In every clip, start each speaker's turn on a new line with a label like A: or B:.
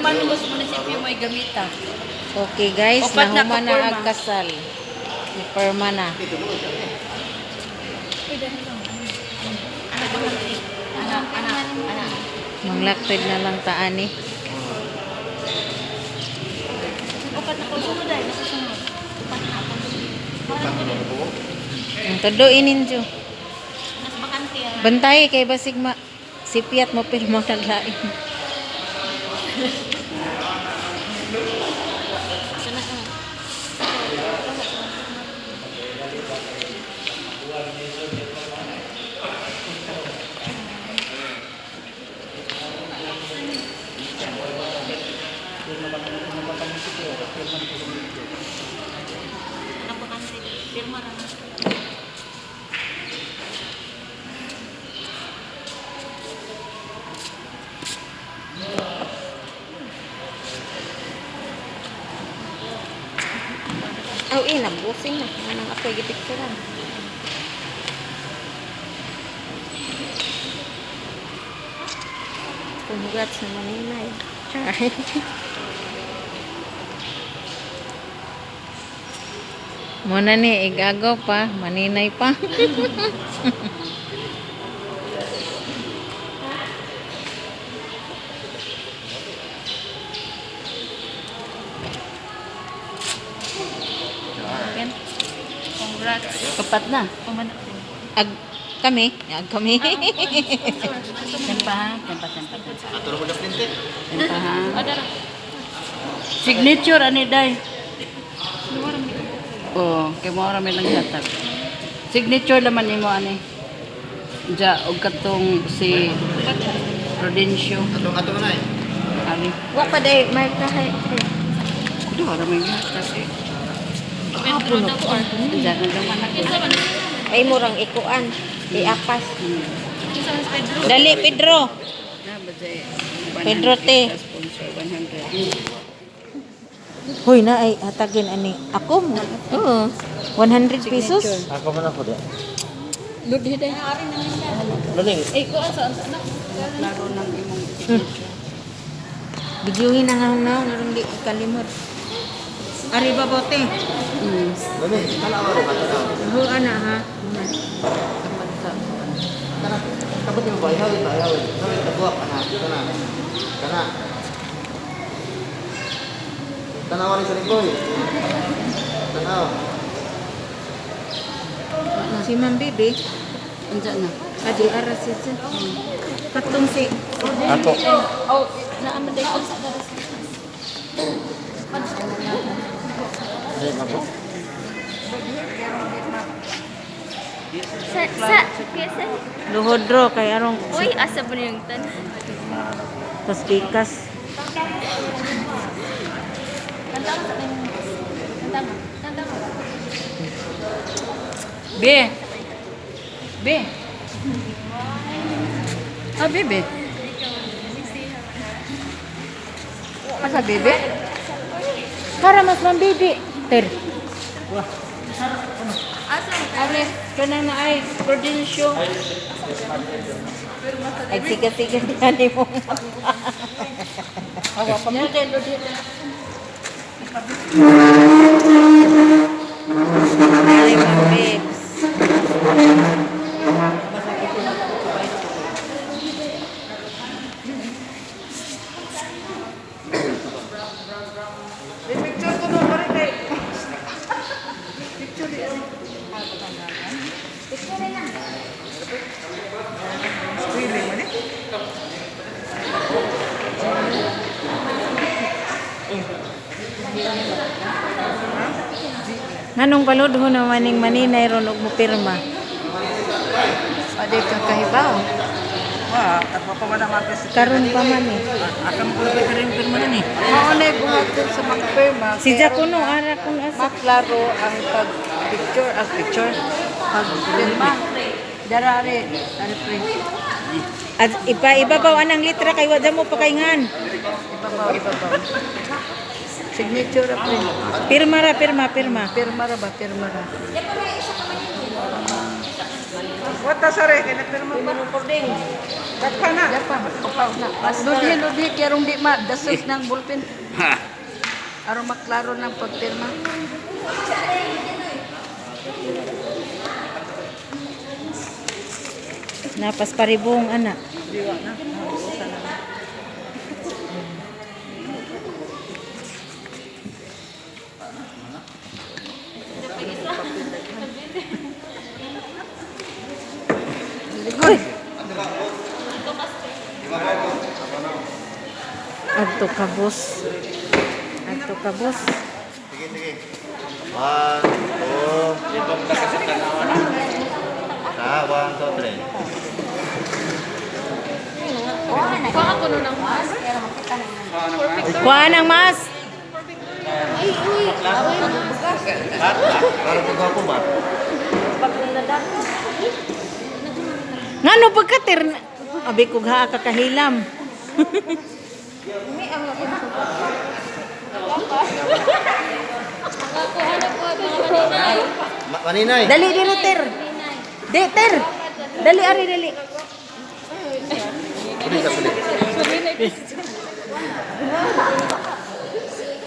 A: man mo sa munisipyo may gamita.
B: Okay guys,
A: Upat na
B: nahuman na
A: kapurma.
B: ang kasal. Iperma na.
A: Anak.
B: Manglaktid na lang taan eh.
A: Upat na kapurma dahil nasusunod. Upat na.
B: Ang tuduin ninyo.
A: Mas bakante yan.
B: Bantay kay basig sipiat mo pirma naglain. Oh, nabusing na. Anong ako'y gipicturan. Congrats sa Maninay. Muna ni, igagaw pa. Maninay pa.
A: Congrats.
B: Kapat na. Kami. Kami.
A: Tempa ha. Tempa.
C: Ato mo na printe.
A: Tempa ha. Signature ani day. Oh, kay mo ra may lang hatag. Signature naman nimo ani. Ja og katong si Prudencio.
C: Ato na eh.
A: Ali.
B: Wa pa day, may kahay.
A: Do ra may hatag eh.
B: Hapon na ko.
A: Diyan na naman ako.
B: Ay murang ikuan. Iapas. Dali, Pedro.
A: Na ba jay?
B: Pedro te.
A: Sponsor 100.
B: Hoy na ay hatagin ani. Ako mo. Oo. 100 pesos.
C: Ako man ako di.
A: Ludi day.
C: Luning.
A: Eh ko asa anak. Laro ng imong signature.
B: Bidyuhin na nga na ngarong di kalimot. Ari ba bote?
C: Luning. Kala ako ka na.
B: Ho ana ha.
C: Kapag mo ba ihawid ba ihawid. Ihawid ka buwak ana. Kana. Tanawa ni sa lingkoy. Tanaw.
B: Si Ma'am Bibi,
A: Unsa na?
B: adi aras siya. Katong si
C: Ato.
A: Oh, naaman day ko sa daras.
C: Ay mabo.
D: Kesa.
B: Luhodro kay arong
D: Uy, asa po yung tan?
B: tas bikas.
D: Kanta mo sa akin. Kanta mo.
A: Be. Be. Ah, bebe. Asa bebe?
B: Para mas Ma'am Bibi. Ter.
D: Asa?
A: Are, kanang na ay Prudencio.
B: Ay siga-siga ni mo.
A: Awa pa mo din ludi.
B: Dali Ma'am Bibs.
A: Picture ko no pare kay.
B: Nganong paludho na maning Maninay ron og mo pirma.
A: Ade ka kahibaw. Wa, tapos pa man ang
B: Karon pa man eh.
A: Akan ko ba rin pirma na ni? Mao na buhaton sa mga pirma.
B: Si Jacono ara kung asa.
A: Maklaro ang picture, pag pirma. Darare, are pre.
B: At ibabaw anang litra kay wadya mo pakaingan.
A: Ibabaw. Signature pre.
B: Pirma ra.
A: Pirma ra. Wata sare kay nagpirma pa. Lodhi, kaya rong di ma, dasos ng ballpen. Aron maklaro ng pagpirma.
B: Napas paribong anak. Uy. Adto ka boss. Adto ka boss.
C: Sige, sige. 1, 2. Sa 1, 2, 3.
D: Kuha ko nun ng mas. Kaya makita na yun.
B: Kuha ng mas.
C: Para ko ako ba?
B: Ngano pagkatir? Abi ko ha kakahilam.
D: Kuha na po mga maninay.
C: Maninay.
B: Dali diri ter. Di ter. Dali ari dali.
C: Sulit ka, sulit.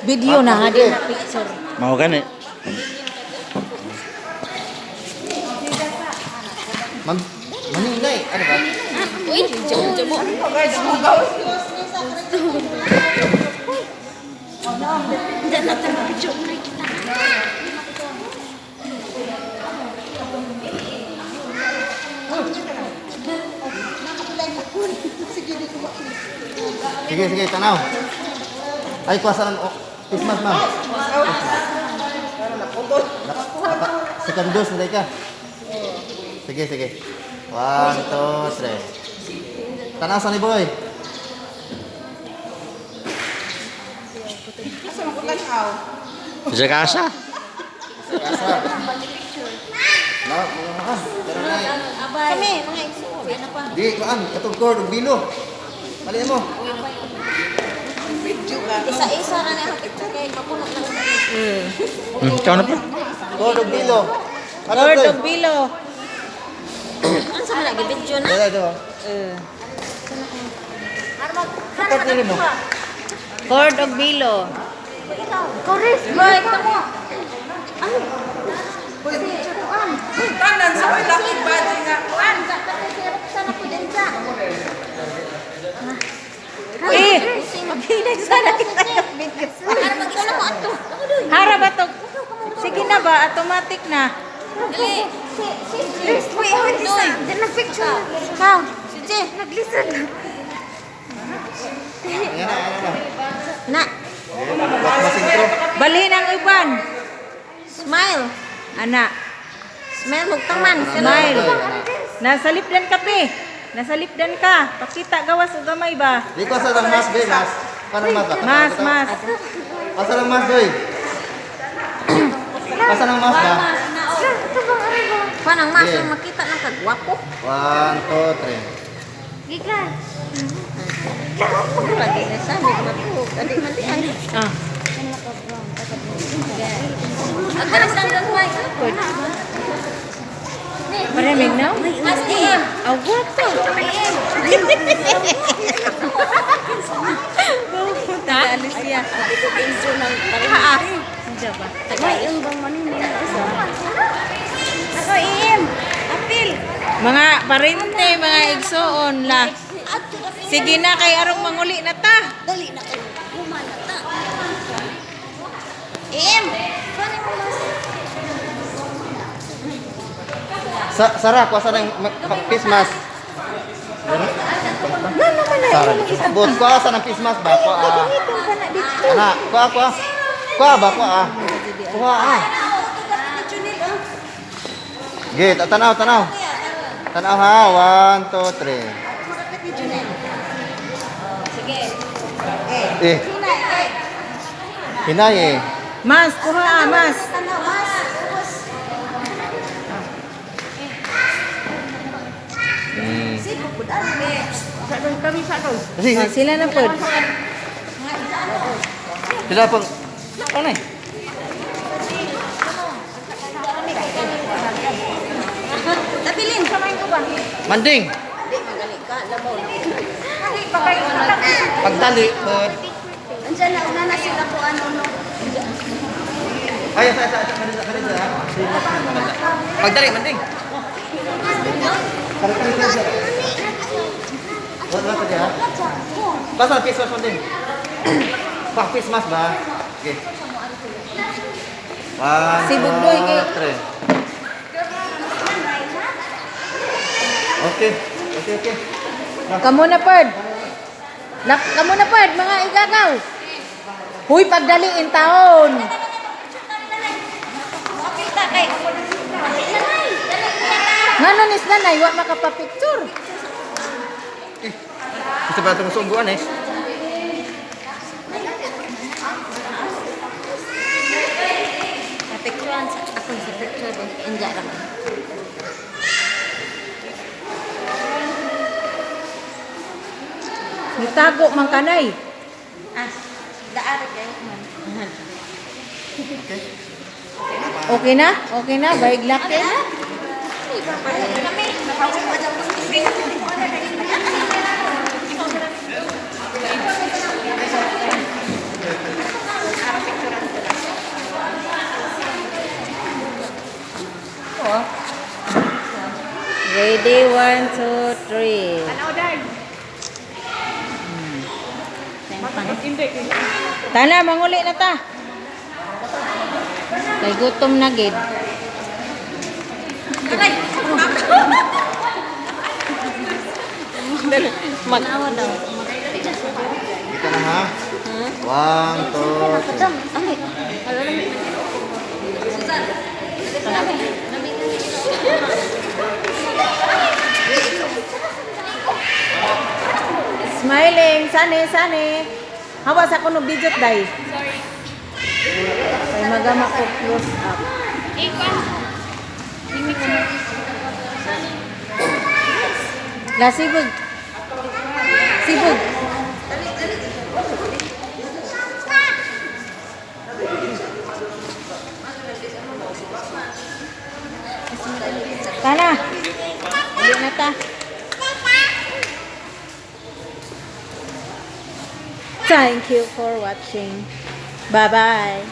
B: Video na ha di na picture.
C: Mau kan eh? Maninay, ano ba?
D: Uy, jabo-jabo. Diyan natin mag-picture na kita.
C: Sige, sige, tanaw. Ay, kuasa ng Christmas, ma'am. Second dose, hindi ka. Sige, sige. 1, 2, 3. Tanaw sa ni boy.
E: Sa kasa?
C: Asa. Na, mga makan. Pero na.
D: Kami, mga iso. Ano pa?
C: Di, kaan, katong cord, bilo. Maliin mo.
D: Isa-isa na na ang picture kay kapuno lang sa
E: Ikaw na pa?
C: Cord, bilo. Ano
B: Lord
C: to?
B: of Bilo.
D: Ano sa mga video na?
C: Dala ito. Kapat nila mo.
B: Lord of Bilo.
D: Chorus, boy, kamo. Ano?
A: Tanan sa may lakit ba nga.
D: Kuan, sana ko din sa.
B: Eh, maginag sana kita yung video.
D: Para mag-isa na ko ato.
B: Harap ato. Sige na ba? Automatic na.
D: Dali. Please, wait, how is that? Then nag-picture. How? Si Jay, nag-listen.
C: Ayan na, ayan na.
D: Na,
C: Wak masintro.
B: Balhin ang iban.
D: smile.
B: Ana,
D: Smile, hugtaman.
B: smile. Nasa lipdan ka, pe. Nasa lipdan ka. Pakita gawas o gamay ba?
C: Di ko sa ng mas, be, mas. Paano mas ba?
B: Mas, mas.
C: Asa ng mas, boy? Asa ng mas ba?
D: Kuan ang mas,
C: Yeah.
D: makita ng kagwapo.
C: 1, 2, 3.
D: Gigan. Lagi na sa amin, matulog. Adik mandihan.
B: Ah,
D: Agad ang dagway.
B: maraming na.
D: Mas diim.
B: Aw, guwapo. Ta, Alicia. Ha, hindi ba?
D: Tagayong bang manini. Ako iim. Apil.
B: Mga parente, mga igsoon la. Sige na kay arong manguli na ta.
D: Dali na kayo. Humana ta. Iim. Kuan mo mas.
C: Sarah, kuasa ng Christmas. Sarah, bot, kuasa ng Christmas ba? Kuha, anak, kuha. Kuha ba, kuha. Kuha, Git, tanaw. Tanaw ha, 1, 2, 3.
D: Sige.
C: Eh, hinay eh.
B: Mas, kuha mas.
D: Tanaw mas. Sino pud arbe?
C: Kasi,
B: Ah, sila na po.
C: sila pang, ano eh?
D: Tabilin, samayin ko ba?
C: Manding.
D: Di, magaling ka.
C: Pagdali,
D: Andiyan na, una na sila po ano, no.
C: ay, kanina. Pagdali, manding. Wala ka dyan. Basta face mask manding. Pak face mask ba? Okay. 1,
B: Si Bugdoy,
C: 2, 3. Okay.
B: Kamu na, Perd. Kamu na, Perd, mga igagaw. Huy, pagdaliin taon.
D: Makita kay.
B: Nga nis nanay, wa makapapicture.
C: Gusto ba itong sungguan eh?
D: Picturean sa ako sa picture din. Inja lang.
B: Nitago man kanay.
D: Ah, daari kayo man.
B: Okay na? Okay na? Baig laki?
D: Kami, napawag pa daw.
B: Ready, 1, 2, 3. Tana, manguli na ta. Kay gutom na gid.
D: Manawa daw.
C: Dito na ha. 1, 2, 3.
D: Kadam, ay. Wala lang. Susan.
B: Smiling, sane. Hawa sa kuno video day.
D: Sorry.
B: Kay magama ko close up. La sibug. Sibug. Tana. Uli na ta. Thank you for watching. Bye-bye.